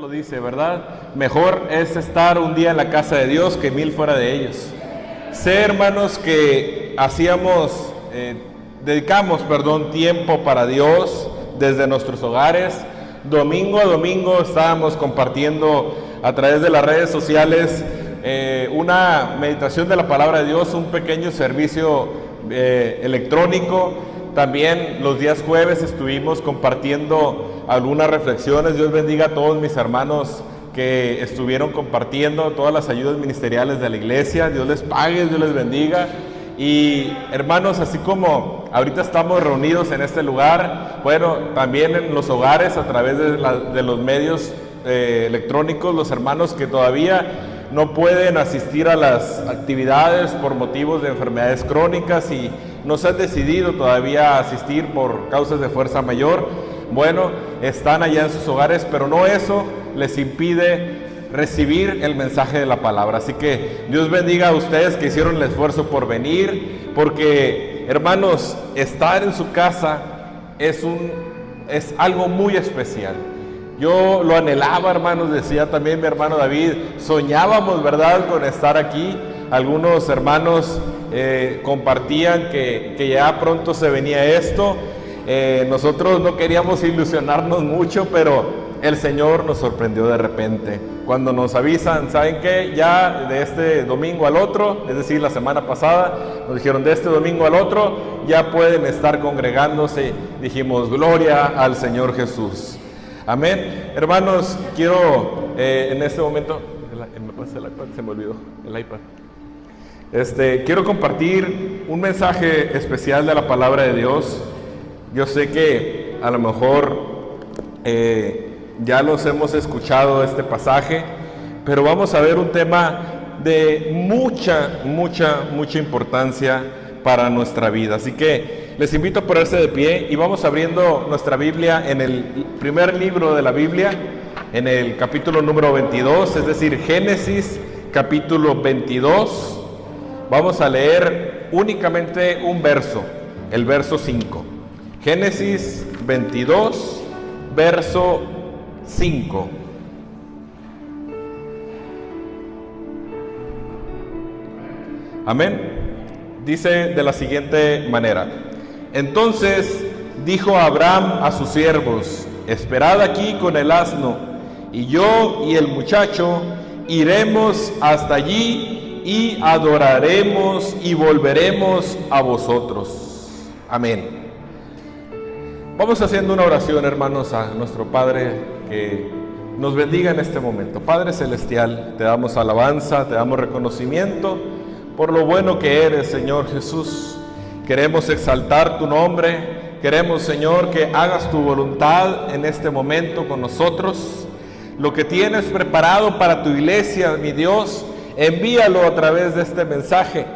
lo dice, ¿verdad? Mejor es estar un día en la casa de Dios que 1000 fuera de ellos. Sé, hermanos, que dedicamos tiempo para Dios desde nuestros hogares. Domingo a domingo estábamos compartiendo a través de las redes sociales una meditación de la palabra de Dios, un pequeño servicio electrónico. También los días jueves estuvimos compartiendo algunas reflexiones. Dios bendiga a todos mis hermanos que estuvieron compartiendo todas las ayudas ministeriales de la iglesia. Dios les pague, Dios les bendiga. Y hermanos, así como ahorita estamos reunidos en este lugar, bueno, también en los hogares a través de los medios electrónicos, los hermanos que todavía no pueden asistir a las actividades por motivos de enfermedades crónicas y no se han decidido todavía a asistir por causas de fuerza mayor, bueno, están allá en sus hogares, pero no eso les impide recibir el mensaje de la palabra. Así que Dios bendiga a ustedes que hicieron el esfuerzo por venir, porque hermanos, estar en su casa es algo muy especial. Yo lo anhelaba, hermanos, decía también mi hermano David, soñábamos, ¿verdad?, con estar aquí. Algunos hermanos compartían que ya pronto se venía esto. Nosotros no queríamos ilusionarnos mucho, pero el Señor nos sorprendió de repente. Cuando nos avisan, ¿saben qué? Ya de este domingo al otro, es decir, la semana pasada, nos dijeron de este domingo al otro, ya pueden estar congregándose. Dijimos, gloria al Señor Jesús. Amén. Hermanos, quiero en este momento, me pasa el iPad, se me olvidó el iPad. Quiero compartir un mensaje especial de la palabra de Dios. Yo sé que a lo mejor ya los hemos escuchado este pasaje, pero vamos a ver un tema de mucha importancia para nuestra vida. Así que les invito a ponerse de pie y vamos abriendo nuestra Biblia en el primer libro de la Biblia, en el capítulo número 22, es decir, Génesis capítulo 22. Vamos a leer únicamente un verso, el verso 5. Génesis 22, verso 5. Amén. Dice de la siguiente manera: entonces dijo Abraham a sus siervos: esperad aquí con el asno, y yo y el muchacho iremos hasta allí y adoraremos y volveremos a vosotros. Amén. Vamos haciendo una oración, hermanos, a nuestro Padre que nos bendiga en este momento. Padre Celestial, te damos alabanza, te damos reconocimiento por lo bueno que eres, Señor Jesús. Queremos exaltar tu nombre, queremos, Señor, que hagas tu voluntad en este momento con nosotros. Lo que tienes preparado para tu iglesia, mi Dios, envíalo a través de este mensaje,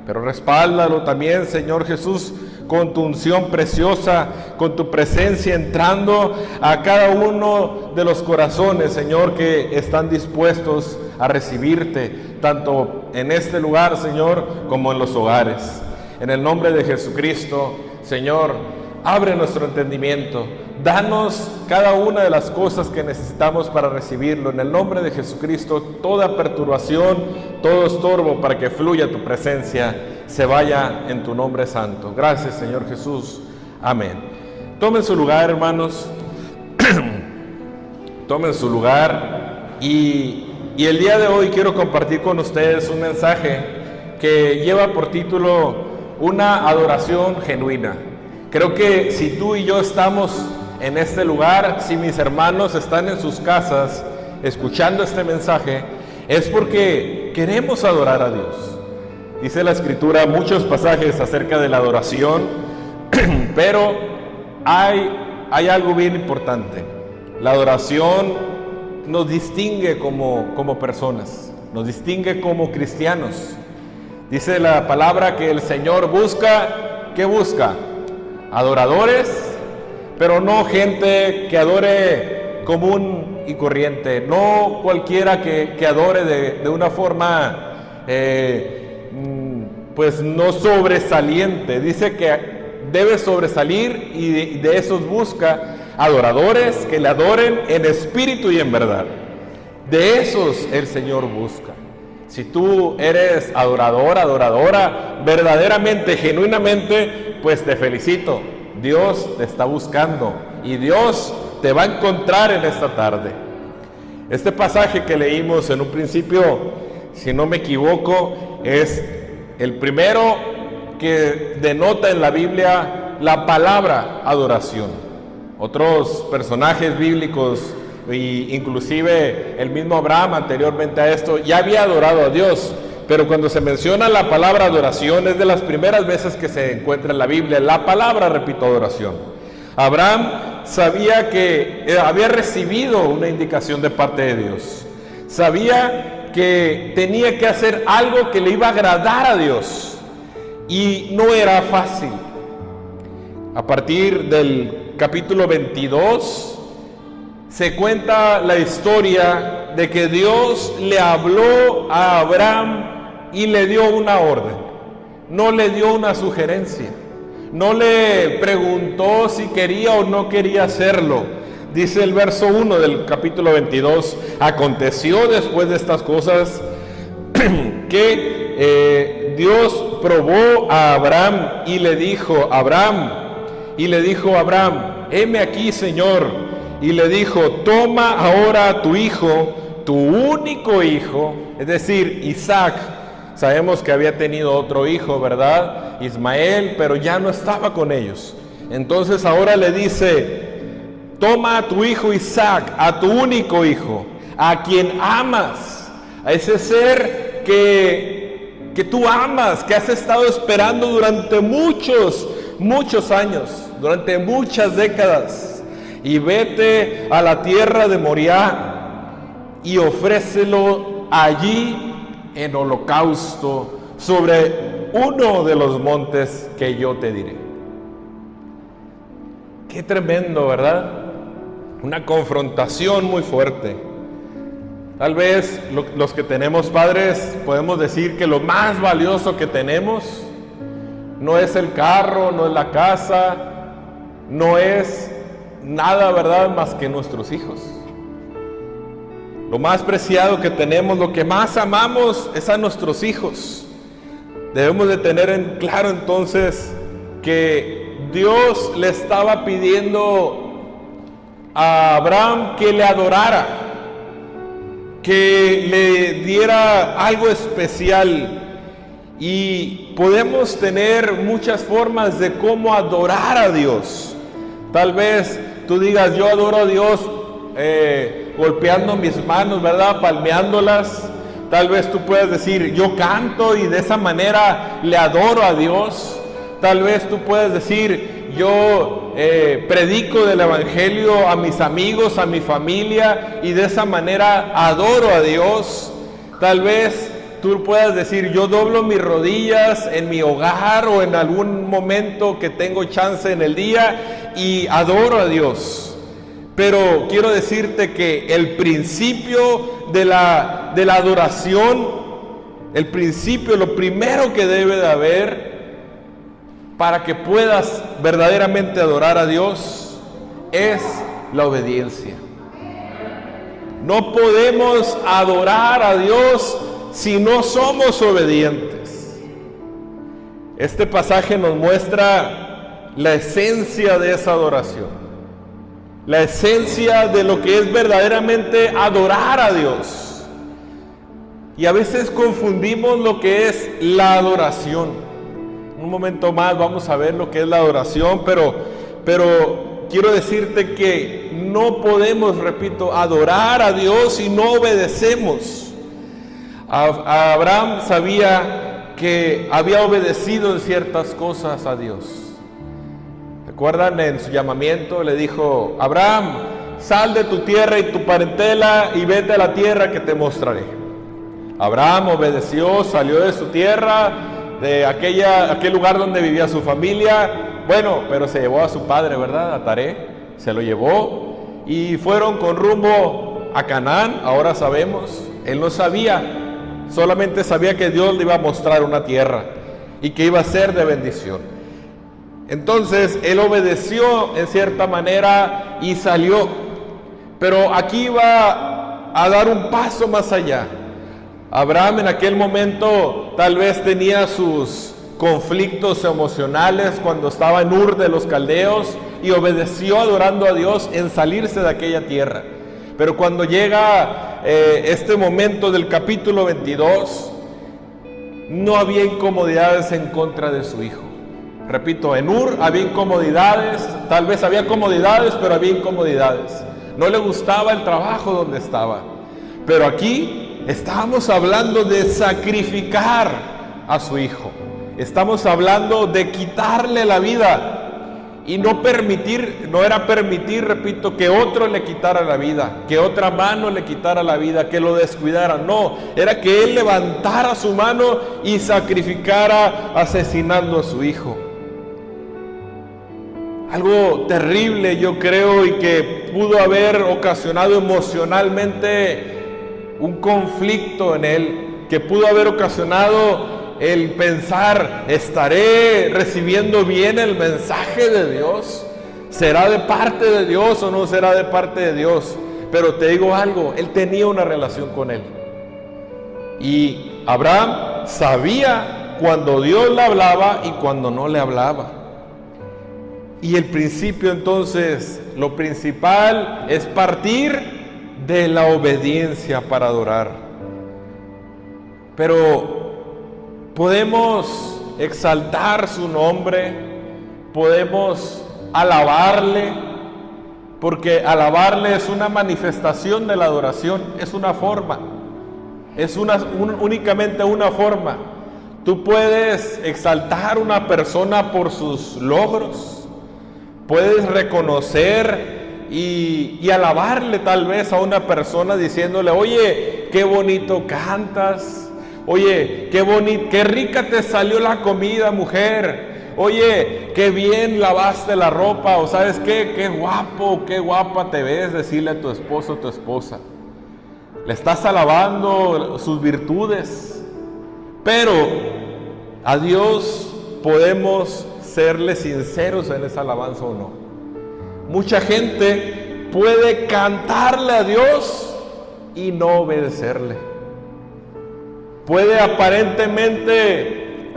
pero respáldalo también, Señor Jesús, con tu unción preciosa, con tu presencia entrando a cada uno de los corazones, Señor, que están dispuestos a recibirte, tanto en este lugar, Señor, como en los hogares. En el nombre de Jesucristo, Señor, abre nuestro entendimiento, danos cada una de las cosas que necesitamos para recibirlo. En el nombre de Jesucristo, toda perturbación, todo estorbo para que fluya tu presencia, se vaya en tu nombre santo. Gracias, Señor Jesús. Amén. Tomen su lugar, hermanos. Tomen su lugar. Y el día de hoy quiero compartir con ustedes un mensaje que lleva por título Una adoración genuina. Creo que si tú y yo estamos en este lugar, si mis hermanos están en sus casas escuchando este mensaje, es porque queremos adorar a Dios. Dice la Escritura muchos pasajes acerca de la adoración, pero hay algo bien importante. La adoración nos distingue como personas, nos distingue como cristianos. Dice la palabra que el Señor busca, ¿qué busca? Adoradores, pero no gente que adore común y corriente, no cualquiera que adore de una forma pues no sobresaliente. Dice que debe sobresalir y de esos busca adoradores que le adoren en espíritu y en verdad. De esos el Señor busca. Si tú eres adorador, adoradora, verdaderamente, genuinamente, pues te felicito. Dios te está buscando y Dios te va a encontrar en esta tarde. Este pasaje que leímos en un principio, si no me equivoco, es el primero que denota en la Biblia la palabra adoración. Otros personajes bíblicos, inclusive el mismo Abraham anteriormente a esto, ya había adorado a Dios, pero cuando se menciona la palabra adoración es de las primeras veces que se encuentra en la Biblia la palabra, repito, adoración. Abraham sabía que había recibido una indicación de parte de Dios, sabía que tenía que hacer algo que le iba a agradar a Dios y no era fácil. A partir del capítulo 22 se cuenta la historia de que Dios le habló a Abraham y le dio una orden, no le dio una sugerencia, no le preguntó si quería o no quería hacerlo. Dice el verso 1 del capítulo 22, aconteció después de estas cosas que Dios probó a Abraham y le dijo, Abraham, heme aquí, Señor. Y le dijo, toma ahora a tu hijo, tu único hijo, es decir, Isaac. Sabemos que había tenido otro hijo, ¿verdad? Ismael, pero ya no estaba con ellos. Entonces ahora le dice, toma a tu hijo Isaac, a tu único hijo, a quien amas, a ese ser que tú amas, que has estado esperando durante muchos años, durante muchas décadas. Y vete a la tierra de Moriah y ofrécelo allí en holocausto sobre uno de los montes que yo te diré. Qué tremendo, ¿verdad? Una confrontación muy fuerte. Tal vez los que tenemos padres podemos decir que lo más valioso que tenemos no es el carro, no es la casa, no es nada, ¿verdad?, más que nuestros hijos. Lo más preciado que tenemos, lo que más amamos es a nuestros hijos. Debemos de tener en claro entonces que Dios le estaba pidiendo a Abraham que le adorara, que le diera algo especial. Y podemos tener muchas formas de cómo adorar a Dios. Tal vez tú digas, yo adoro a Dios golpeando mis manos, ¿verdad?, palmeándolas. Tal vez tú puedas decir, yo canto y de esa manera le adoro a Dios. Tal vez tú puedas decir, yo predico del evangelio a mis amigos, a mi familia, y de esa manera adoro a Dios. Tal vez tú puedas decir, yo doblo mis rodillas en mi hogar o en algún momento que tengo chance en el día y adoro a Dios. Pero quiero decirte que el principio de la adoración, el principio, lo primero que debe de haber para que puedas verdaderamente adorar a Dios es la obediencia. No podemos adorar a Dios si no somos obedientes. Este pasaje nos muestra la esencia de esa adoración, la esencia de lo que es verdaderamente adorar a Dios. Y a veces confundimos lo que es la adoración. Un momento más vamos a ver lo que es la adoración, pero quiero decirte que no podemos, repito, adorar a Dios si no obedecemos. Abraham sabía que había obedecido en ciertas cosas a Dios. ¿Recuerdan? En su llamamiento le dijo, Abraham, sal de tu tierra y tu parentela y vete a la tierra que te mostraré. Abraham obedeció, salió de su tierra, de aquel lugar donde vivía su familia. Bueno, pero se llevó a su padre, ¿verdad? A Taré, se lo llevó y fueron con rumbo a Canaán. Ahora sabemos, él no sabía. Solamente sabía que Dios le iba a mostrar una tierra y que iba a ser de bendición. Entonces él obedeció en cierta manera y salió. Pero aquí va a dar un paso más allá. Abraham en aquel momento tal vez tenía sus conflictos emocionales cuando estaba en Ur de los Caldeos y obedeció adorando a Dios en salirse de aquella tierra. Pero cuando llega este momento del capítulo 22, no había incomodidades en contra de su hijo. Repito, en Ur había incomodidades, tal vez había comodidades, pero había incomodidades. No le gustaba el trabajo donde estaba. Pero aquí estábamos hablando de sacrificar a su hijo. Estamos hablando de quitarle la vida. Y no era permitir, repito, que otro le quitara la vida, que otra mano le quitara la vida, que lo descuidara. No, era que él levantara su mano y sacrificara asesinando a su hijo. Algo terrible, yo creo, y que pudo haber ocasionado emocionalmente un conflicto en él, que pudo haber ocasionado el pensar, ¿estaré recibiendo bien el mensaje de Dios? ¿Será de parte de Dios o no será de parte de Dios? Pero te digo algo, él tenía una relación con él. Y Abraham sabía cuando Dios le hablaba y cuando no le hablaba. Y el principio entonces, lo principal es partir de la obediencia para adorar. Pero podemos exaltar su nombre, podemos alabarle, porque alabarle es una manifestación de la adoración, es una forma, es únicamente una forma. Tú puedes exaltar a una persona por sus logros, puedes reconocer y alabarle tal vez a una persona diciéndole, oye, qué bonito cantas. Oye, qué rica te salió la comida, mujer. Oye, qué bien lavaste la ropa. O sabes qué guapo, qué guapa te ves. Decirle a tu esposo o tu esposa. Le estás alabando sus virtudes. Pero a Dios podemos serle sinceros en esa alabanza o no. Mucha gente puede cantarle a Dios y no obedecerle. Puede aparentemente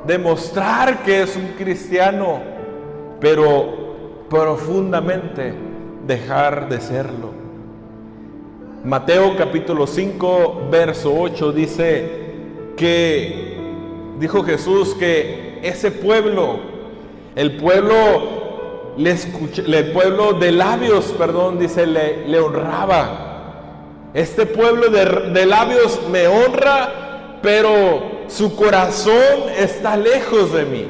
demostrar que es un cristiano, pero profundamente dejar de serlo. Mateo capítulo 5, verso 8 dice que dijo Jesús que ese pueblo, el pueblo de labios, dice, le honraba. Este pueblo de labios me honra, pero su corazón está lejos de mí.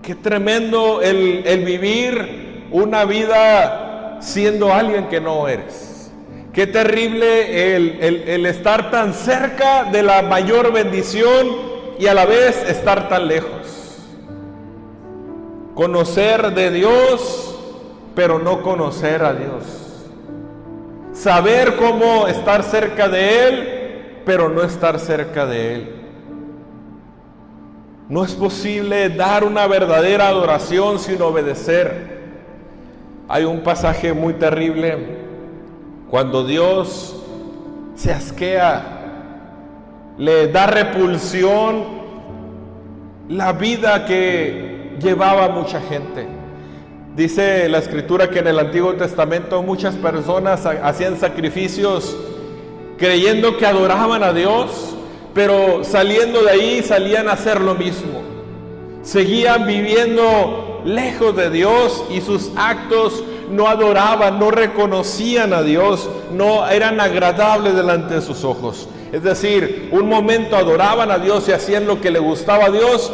Qué tremendo el vivir una vida siendo alguien que no eres. Qué terrible el estar tan cerca de la mayor bendición y a la vez estar tan lejos. Conocer de Dios, pero no conocer a Dios. Saber cómo estar cerca de Él, pero no estar cerca de Él. No es posible dar una verdadera adoración sin obedecer. Hay un pasaje muy terrible cuando Dios se asquea, le da repulsión la vida que llevaba mucha gente. Dice la Escritura que en el Antiguo Testamento muchas personas hacían sacrificios creyendo que adoraban a Dios, pero saliendo de ahí salían a hacer lo mismo. Seguían viviendo lejos de Dios y sus actos no adoraban, no reconocían a Dios, no eran agradables delante de sus ojos. Es decir, un momento adoraban a Dios y hacían lo que le gustaba a Dios,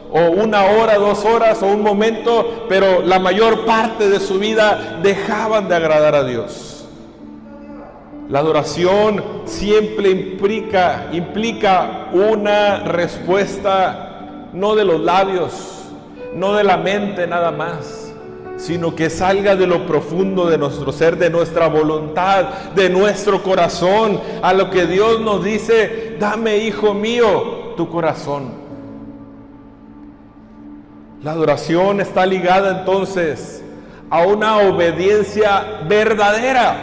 o 1 hora, 2 horas, o un momento, pero la mayor parte de su vida dejaban de agradar a Dios. La adoración siempre implica una respuesta, no de los labios, no de la mente nada más, sino que salga de lo profundo de nuestro ser, de nuestra voluntad, de nuestro corazón, a lo que Dios nos dice: dame, hijo mío, tu corazón. La adoración está ligada entonces a una obediencia verdadera,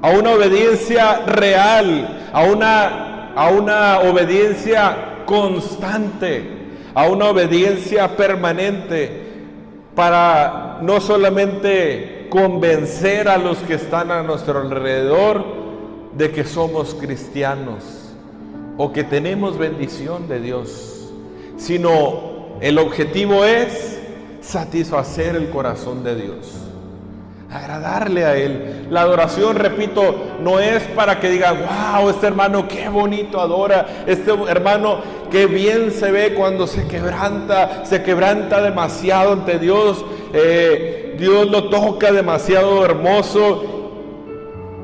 a una obediencia real, a una obediencia constante, a una obediencia permanente, para no solamente convencer a los que están a nuestro alrededor de que somos cristianos o que tenemos bendición de Dios, sino el objetivo es satisfacer el corazón de Dios, agradarle a Él. La adoración, repito, no es para que digan, wow, este hermano qué bonito adora, este hermano qué bien se ve cuando se quebranta demasiado ante Dios, Dios lo toca demasiado hermoso,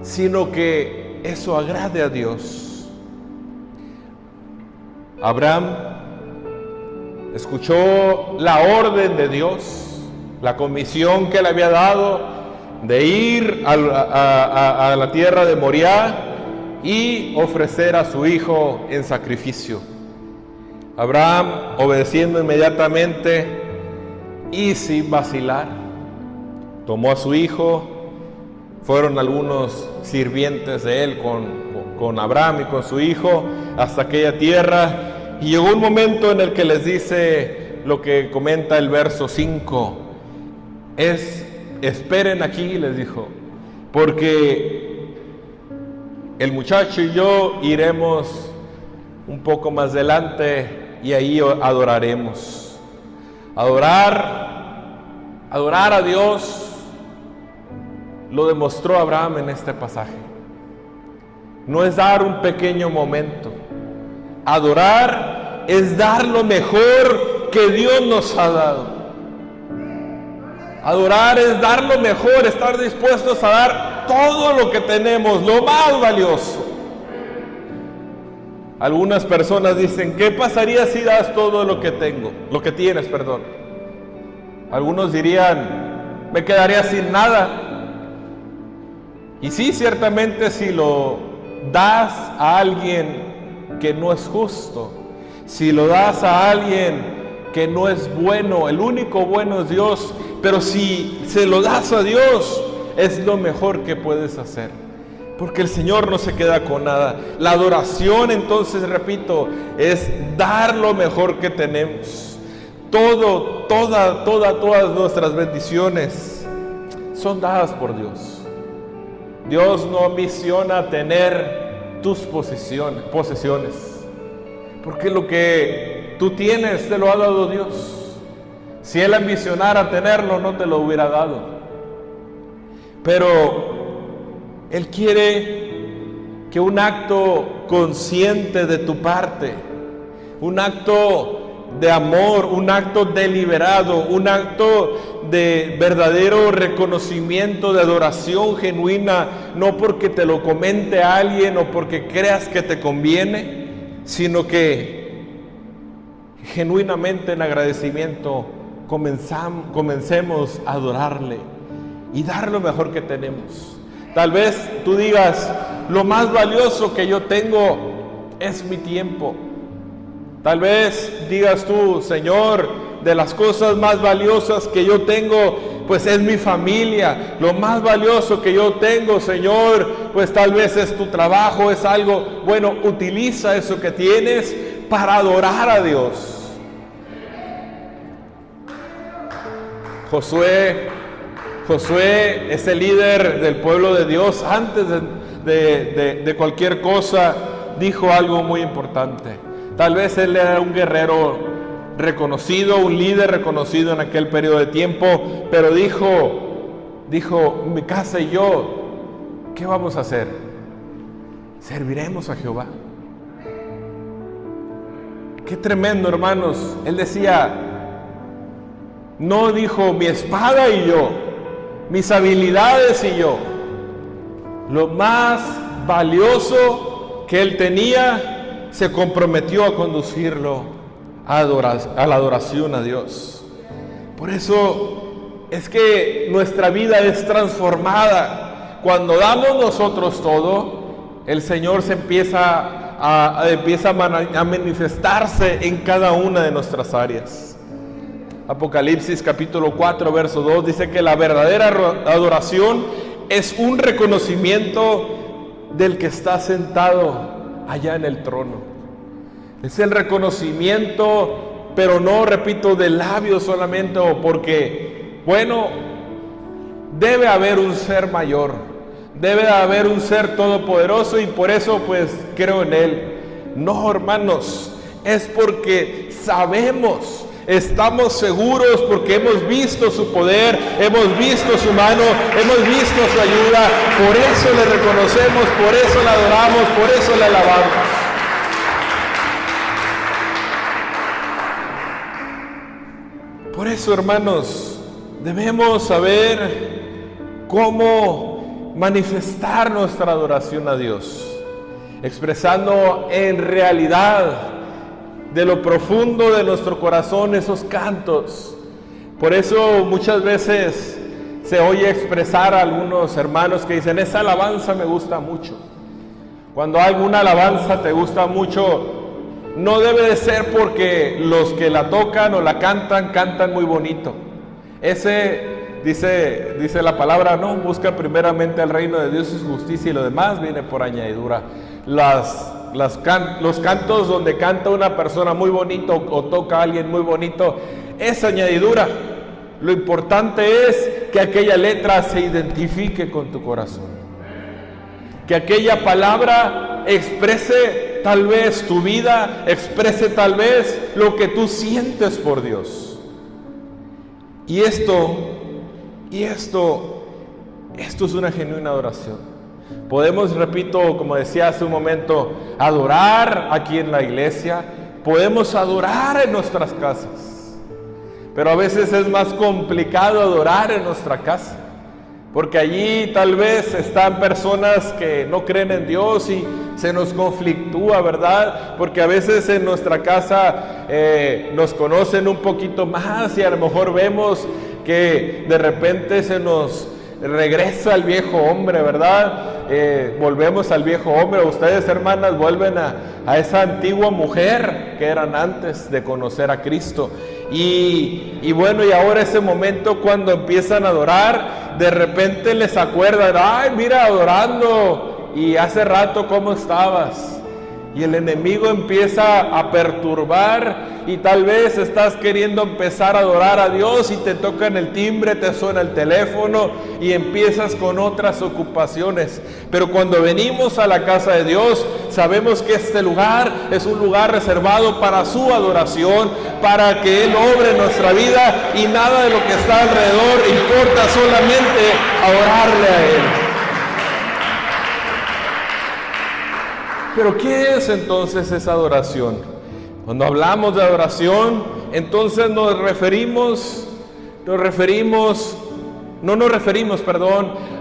sino que eso agrade a Dios. Abraham escuchó la orden de Dios, la comisión que le había dado de ir a la tierra de Moriah y ofrecer a su hijo en sacrificio. Abraham, obedeciendo inmediatamente y sin vacilar, tomó a su hijo. Fueron algunos sirvientes de él con Abraham y con su hijo hasta aquella tierra. Y llegó un momento en el que les dice lo que comenta el verso 5. Esperen aquí, les dijo, porque el muchacho y yo iremos un poco más adelante y ahí adoraremos. Adorar a Dios lo demostró Abraham en este pasaje. No es dar un pequeño momento. Adorar es dar lo mejor que Dios nos ha dado. Adorar es dar lo mejor, estar dispuestos a dar todo lo que tenemos, lo más valioso. Algunas personas dicen, ¿qué pasaría si das todo lo que tienes? Algunos dirían, me quedaría sin nada. Y sí, ciertamente si lo das a alguien que no es justo, si lo das a alguien que no es bueno, el único bueno es Dios, pero si se lo das a Dios, es lo mejor que puedes hacer, porque el Señor no se queda con nada. La adoración, entonces, repito, es dar lo mejor que tenemos. Todas nuestras bendiciones son dadas por Dios. Dios no ambiciona tener tus posesiones, porque lo que tú tienes te lo ha dado Dios. Si Él ambicionara tenerlo, no te lo hubiera dado. Pero Él quiere que un acto consciente de tu parte, un acto de amor, un acto deliberado, un acto de verdadero reconocimiento, de adoración genuina, no porque te lo comente alguien o porque creas que te conviene, sino que genuinamente en agradecimiento comencemos a adorarle y dar lo mejor que tenemos. Tal vez tú digas, lo más valioso que yo tengo es mi tiempo. Tal vez digas tú, Señor, de las cosas más valiosas que yo tengo, pues es mi familia. Lo más valioso que yo tengo, Señor, pues tal vez es tu trabajo, es algo. Bueno, utiliza eso que tienes para adorar a Dios. Josué es el líder del pueblo de Dios. Antes de cualquier cosa, dijo algo muy importante. Tal vez él era un guerrero reconocido, un líder reconocido en aquel periodo de tiempo, pero dijo, mi casa y yo, ¿qué vamos a hacer? Serviremos a Jehová. Qué tremendo, hermanos. Él decía, no dijo mi espada y yo, mis habilidades y yo. Lo más valioso que él tenía, se comprometió a conducirlo a la adoración a Dios. Por eso es que nuestra vida es transformada. Cuando damos nosotros todo, el Señor se empieza a manifestarse en cada una de nuestras áreas. Apocalipsis capítulo 4, verso 2, dice que la verdadera adoración es un reconocimiento del que está sentado allá en el trono. Es el reconocimiento, pero no, repito, de labios solamente, o porque, bueno, debe haber un ser mayor, debe haber un ser todopoderoso y por eso pues creo en Él. No, hermanos, es porque sabemos, estamos seguros, porque hemos visto su poder, hemos visto su mano, hemos visto su ayuda. Por eso le reconocemos, por eso le adoramos, por eso le alabamos. Por eso, hermanos, debemos saber cómo manifestar nuestra adoración a Dios, expresando en realidad de lo profundo de nuestro corazón esos cantos. Por eso muchas veces se oye expresar a algunos hermanos que dicen: esa alabanza me gusta mucho. Cuando alguna alabanza te gusta mucho, no debe de ser porque los que la tocan o la cantan muy bonito. Dice la palabra, no, busca primeramente el reino de Dios y su justicia, y lo demás viene por añadidura. Los cantos donde canta una persona muy bonito o toca a alguien muy bonito es añadidura. Lo importante es que aquella letra se identifique con tu corazón, que aquella palabra exprese tal vez tu vida, exprese tal vez lo que tú sientes por Dios. Y esto es una genuina adoración. Podemos, repito, como decía hace un momento, adorar aquí en la iglesia, podemos adorar en nuestras casas, pero a veces es más complicado adorar en nuestra casa, porque allí tal vez están personas que no creen en Dios y se nos conflictúa, ¿verdad? Porque a veces en nuestra casa nos conocen un poquito más y a lo mejor vemos que de repente se nos regresa el viejo hombre, ¿verdad? Volvemos al viejo hombre. Ustedes, hermanas, vuelven a esa antigua mujer que eran antes de conocer a Cristo. Y bueno, y ahora ese momento cuando empiezan a adorar, de repente les acuerdan: ay, mira, adorando, y hace rato ¿cómo estabas? Y el enemigo empieza a perturbar, y tal vez estás queriendo empezar a adorar a Dios y te tocan el timbre, te suena el teléfono y empiezas con otras ocupaciones. Pero cuando venimos a la casa de Dios, sabemos que este lugar es un lugar reservado para su adoración, para que Él obre en nuestra vida, y nada de lo que está alrededor importa, solamente adorarle a Él. Pero ¿qué es entonces esa adoración? Cuando hablamos de adoración, entonces no nos referimos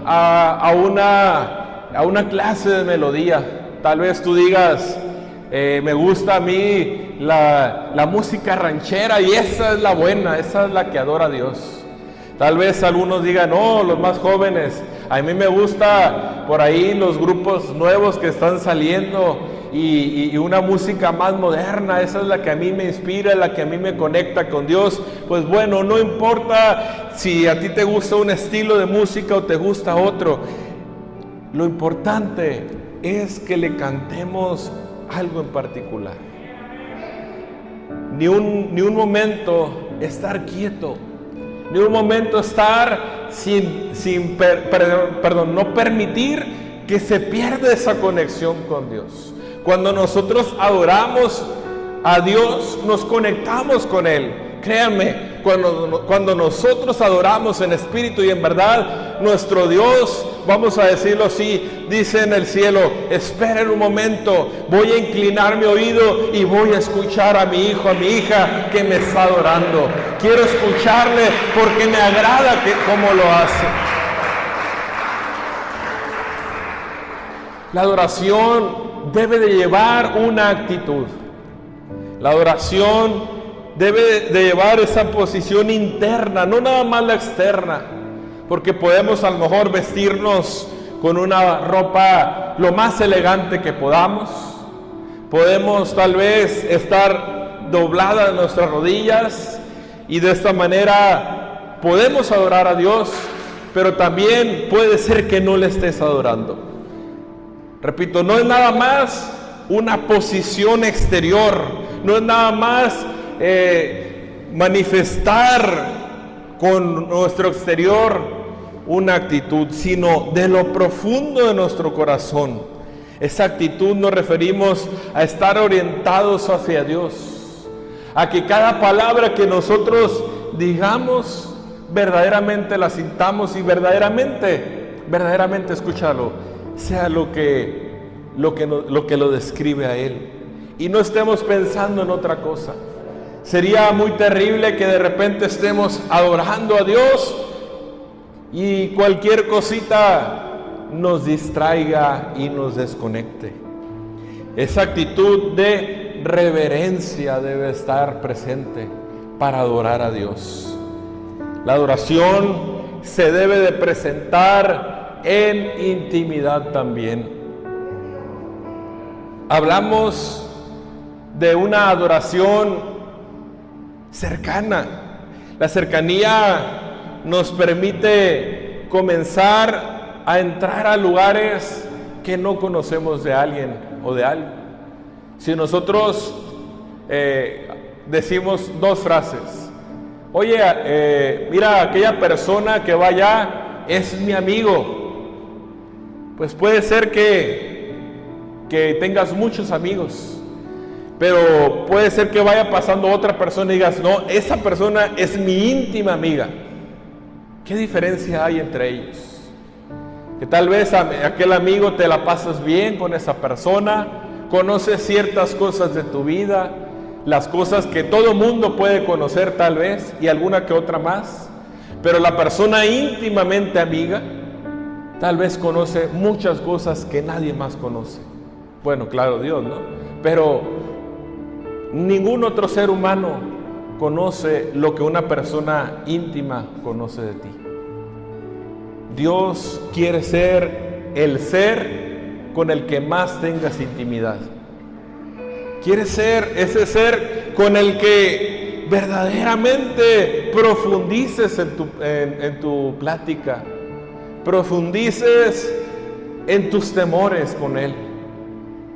a una clase de melodía. Tal vez tú digas: me gusta a mí la música ranchera y esa es la buena, esa es la que adora a Dios. Tal vez algunos digan: no, los más jóvenes, a mí me gusta por ahí los grupos nuevos que están saliendo y una música más moderna, esa es la que a mí me inspira, la que a mí me conecta con Dios. Pues bueno, no importa si a ti te gusta un estilo de música o te gusta otro, lo importante es que le cantemos algo en particular. Ni un momento estar quieto, ni un momento estar no permitir que se pierda esa conexión con Dios. Cuando nosotros adoramos a Dios, nos conectamos con Él. Créanme, cuando nosotros adoramos en espíritu y en verdad, nuestro Dios, vamos a decirlo así, dice en el cielo: esperen un momento, voy a inclinar mi oído y voy a escuchar a mi hijo, a mi hija que me está adorando. Quiero escucharle porque me agrada cómo lo hace. La adoración debe de llevar una actitud. La adoración debe de llevar esa posición interna, no nada más la externa, porque podemos a lo mejor vestirnos con una ropa lo más elegante que podamos, podemos tal vez estar dobladas nuestras rodillas y de esta manera podemos adorar a Dios, pero también puede ser que no le estés adorando. Repito, no es nada más una posición exterior, no es nada más manifestar con nuestro exterior una actitud, sino de lo profundo de nuestro corazón. Esa actitud nos referimos a estar orientados hacia Dios, a que cada palabra que nosotros digamos verdaderamente la sintamos y verdaderamente, escúchalo, sea lo que lo describe a Él, y no estemos pensando en otra cosa. Sería muy terrible que de repente estemos adorando a Dios y cualquier cosita nos distraiga y nos desconecte. Esa actitud de reverencia debe estar presente para adorar a Dios. La adoración se debe de presentar en intimidad también. Hablamos de una adoración cercana. La cercanía nos permite comenzar a entrar a lugares que no conocemos de alguien o de algo. Si nosotros decimos dos frases: oye, mira, aquella persona que va allá es mi amigo, pues puede ser que tengas muchos amigos, pero puede ser que vaya pasando otra persona y digas, no, esa persona es mi íntima amiga. ¿Qué diferencia hay entre ellos? Que tal vez aquel amigo te la pasas bien con esa persona, conoces ciertas cosas de tu vida, las cosas que todo mundo puede conocer tal vez, y alguna que otra más, pero la persona íntimamente amiga tal vez conoce muchas cosas que nadie más conoce. Bueno, claro, Dios, ¿no? Pero ningún otro ser humano conoce lo que una persona íntima conoce de ti. Dios quiere ser el ser con el que más tengas intimidad. Quiere ser ese ser con el que verdaderamente profundices en tu plática, profundices en tus temores con Él,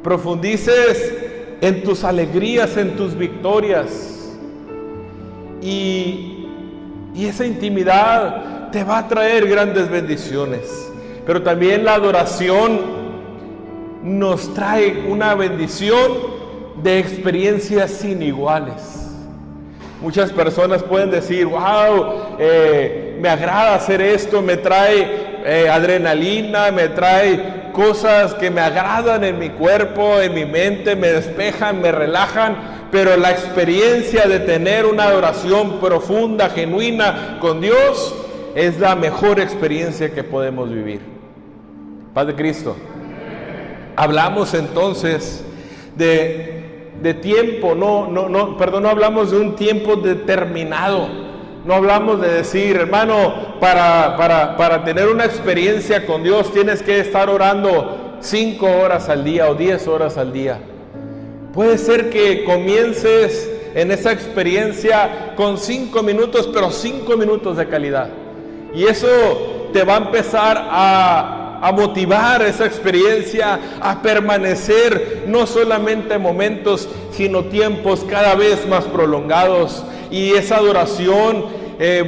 profundices en tus alegrías, en tus victorias, y esa intimidad te va a traer grandes bendiciones. Pero también la adoración nos trae una bendición de experiencias sin iguales. Muchas personas pueden decir, wow, me agrada hacer esto, me trae adrenalina, me trae cosas que me agradan en mi cuerpo, en mi mente, me despejan, me relajan, pero la experiencia de tener una adoración profunda, genuina con Dios, es la mejor experiencia que podemos vivir. Paz de Cristo. Hablamos entonces de tiempo, no hablamos de un tiempo determinado. No hablamos de decir, hermano, para tener una experiencia con Dios tienes que estar orando 5 horas al día o 10 horas al día. Puede ser que comiences en esa experiencia con 5 minutos, pero 5 minutos de calidad. Y eso te va a empezar a motivar esa experiencia, a permanecer no solamente momentos, sino tiempos cada vez más prolongados. Y esa adoración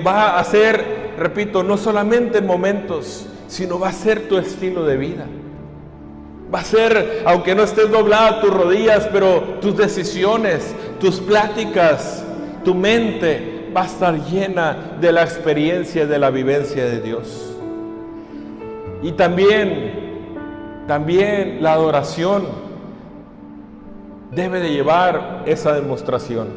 va a ser, repito, no solamente en momentos, sino va a ser tu estilo de vida. Va a ser, aunque no estés doblada tus rodillas, pero tus decisiones, tus pláticas, tu mente va a estar llena de la experiencia, de la vivencia de Dios. Y también la adoración debe de llevar esa demostración.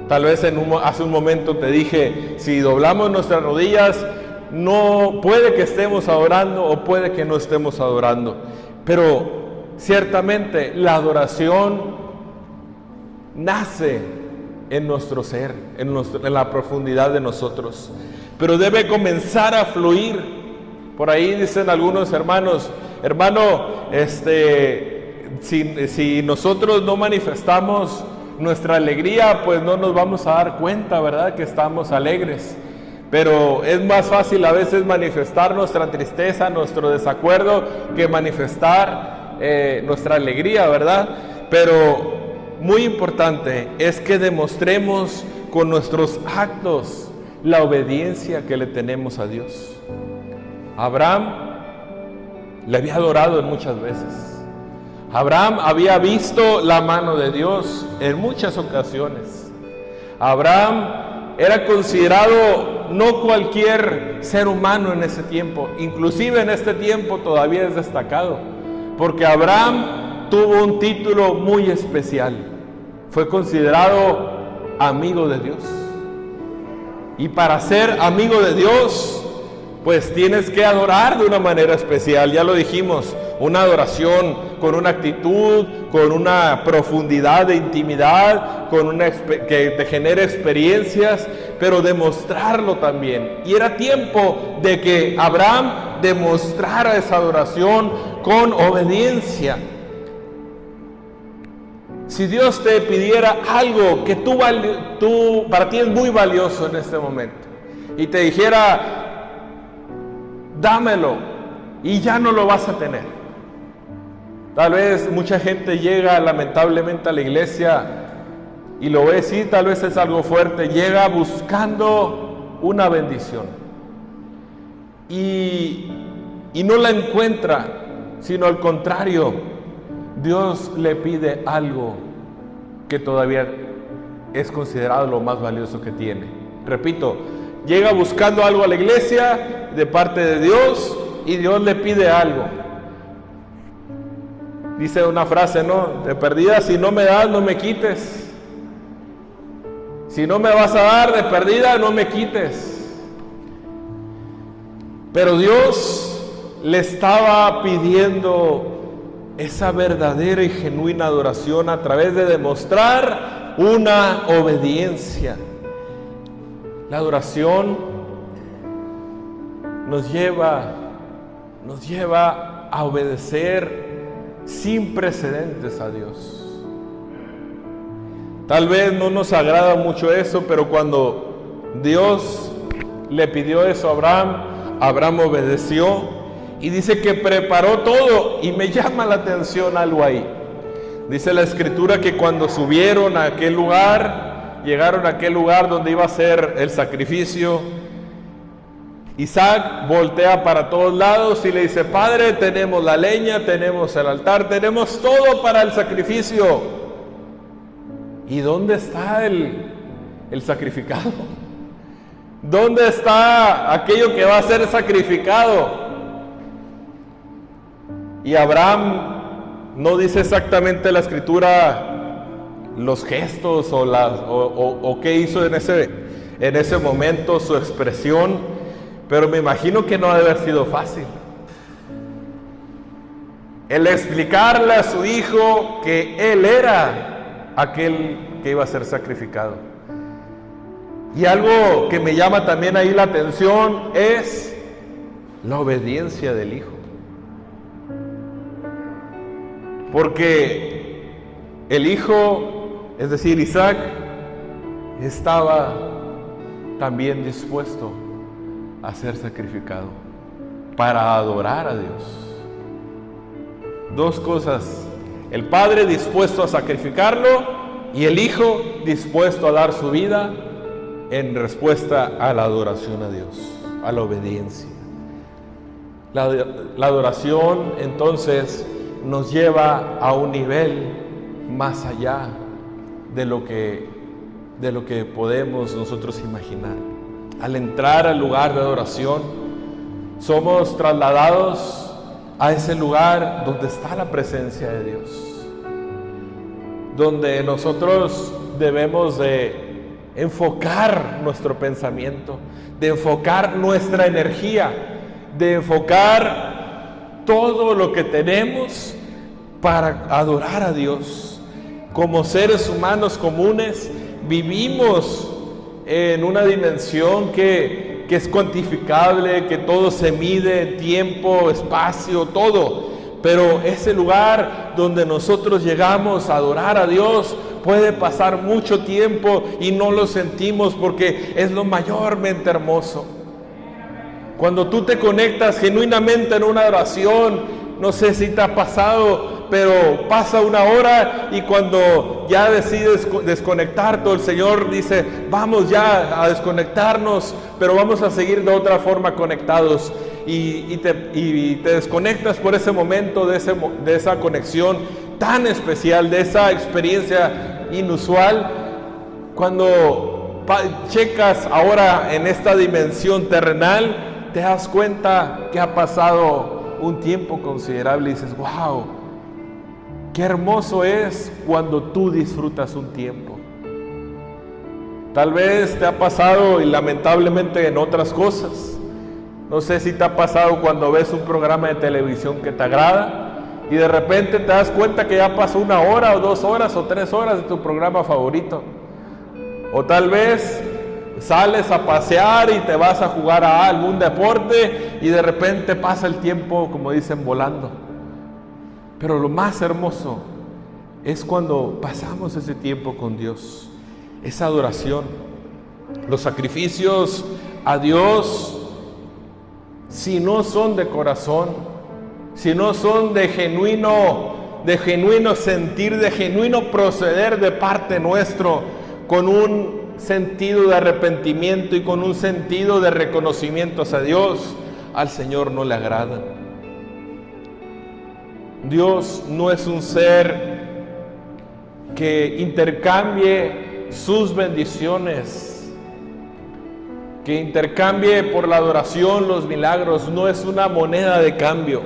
Tal vez hace un momento te dije, si doblamos nuestras rodillas, no puede que estemos adorando o puede que no estemos adorando. Pero ciertamente la adoración nace en nuestro ser, en la profundidad de nosotros. Pero debe comenzar a fluir. Por ahí dicen algunos hermanos, hermano, si nosotros no manifestamos nuestra alegría, pues no nos vamos a dar cuenta, ¿verdad?, que estamos alegres. Pero es más fácil a veces manifestar nuestra tristeza, nuestro desacuerdo, que manifestar nuestra alegría, ¿verdad? Pero muy importante es que demostremos con nuestros actos la obediencia que le tenemos a Dios. Abraham le había adorado en muchas veces. Abraham había visto la mano de Dios en muchas ocasiones. Abraham era considerado no cualquier ser humano en ese tiempo, inclusive en este tiempo todavía es destacado, porque Abraham tuvo un título muy especial. Fue considerado amigo de Dios. Y para ser amigo de Dios, pues tienes que adorar de una manera especial. Ya lo dijimos, una adoración con una actitud, con una profundidad de intimidad, que te genere experiencias, pero demostrarlo también. Y era tiempo de que Abraham demostrara esa adoración con obediencia. Si Dios te pidiera algo que para ti es muy valioso en este momento, y te dijera, dámelo, y ya no lo vas a tener. Tal vez mucha gente llega lamentablemente a la iglesia, y lo voy a decir, tal vez es algo fuerte, llega buscando una bendición, y no la encuentra, sino al contrario, Dios le pide algo que todavía es considerado lo más valioso que tiene. Repito, llega buscando algo a la iglesia de parte de Dios y Dios le pide algo. Dice una frase, ¿no? De perdida, si no me das, no me quites. Si no me vas a dar, de perdida, no me quites. Pero Dios le estaba pidiendo esa verdadera y genuina adoración a través de demostrar una obediencia. La adoración nos lleva a obedecer sin precedentes a Dios. Tal vez no nos agrada mucho eso, pero cuando Dios le pidió eso a Abraham, Abraham obedeció. Y dice que preparó todo, y me llama la atención algo ahí. Dice la escritura que cuando subieron a aquel lugar, llegaron a aquel lugar donde iba a ser el sacrificio, Isaac voltea para todos lados y le dice, Padre, tenemos la leña, tenemos el altar, tenemos todo para el sacrificio. ¿Y dónde está el sacrificado? ¿Dónde está aquello que va a ser sacrificado? Y Abraham no dice exactamente la escritura los gestos o qué hizo en ese momento, su expresión, pero me imagino que no ha de haber sido fácil. El explicarle a su hijo que él era aquel que iba a ser sacrificado. Y algo que me llama también ahí la atención es la obediencia del hijo. Porque el hijo, es decir, Isaac, estaba también dispuesto a ser sacrificado para adorar a Dios. Dos cosas: el padre dispuesto a sacrificarlo y el hijo dispuesto a dar su vida en respuesta a la adoración a Dios, a la obediencia. La adoración entonces nos lleva a un nivel más allá de lo que podemos nosotros imaginar. Al entrar al lugar de adoración, somos trasladados a ese lugar donde está la presencia de Dios, donde nosotros debemos de enfocar nuestro pensamiento, de enfocar nuestra energía, de enfocar todo lo que tenemos para adorar a Dios. Como seres humanos comunes, vivimos en una dimensión que es cuantificable, que todo se mide, tiempo, espacio, todo. Pero ese lugar donde nosotros llegamos a adorar a Dios, puede pasar mucho tiempo y no lo sentimos porque es lo mayormente hermoso. Cuando tú te conectas genuinamente en una oración, no sé si te ha pasado, pero pasa una hora y cuando ya decides desconectarte, el Señor dice, vamos ya a desconectarnos, pero vamos a seguir de otra forma conectados. Y te desconectas por ese momento de esa conexión tan especial, de esa experiencia inusual. Cuando checas ahora en esta dimensión terrenal, te das cuenta que ha pasado un tiempo considerable y dices, wow, qué hermoso es cuando tú disfrutas un tiempo. Tal vez te ha pasado y lamentablemente en otras cosas. No sé si te ha pasado cuando ves un programa de televisión que te agrada y de repente te das cuenta que ya pasó 1 hora o 2 horas o 3 horas de tu programa favorito. O tal vez sales a pasear y te vas a jugar a algún deporte y de repente pasa el tiempo, como dicen, volando. Pero lo más hermoso es cuando pasamos ese tiempo con Dios, esa adoración, los sacrificios a Dios. Si no son de corazón, si no son de genuino sentir, de genuino proceder de parte nuestro, con un sentido de arrepentimiento y con un sentido de reconocimiento hacia Dios, al Señor no le agrada. Dios no es un ser que intercambie sus bendiciones, que intercambie por la adoración los milagros. No es una moneda de cambio.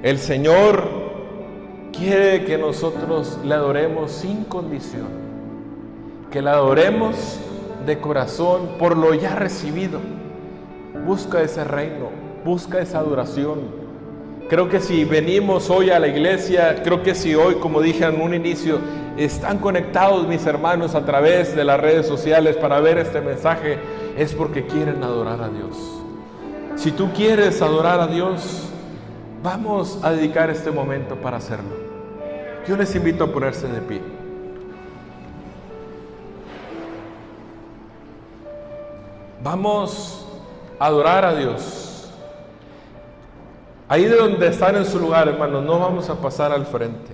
El Señor quiere que nosotros le adoremos sin condición, que le adoremos de corazón por lo ya recibido. Busca ese reino, busca esa adoración. Creo que si venimos hoy a la iglesia, creo que si hoy, como dije en un inicio, están conectados mis hermanos a través de las redes sociales para ver este mensaje, es porque quieren adorar a Dios. Si tú quieres adorar a Dios, vamos a dedicar este momento para hacerlo. Yo les invito a ponerse de pie. Vamos a adorar a Dios. Ahí de donde están en su lugar, hermanos, no vamos a pasar al frente.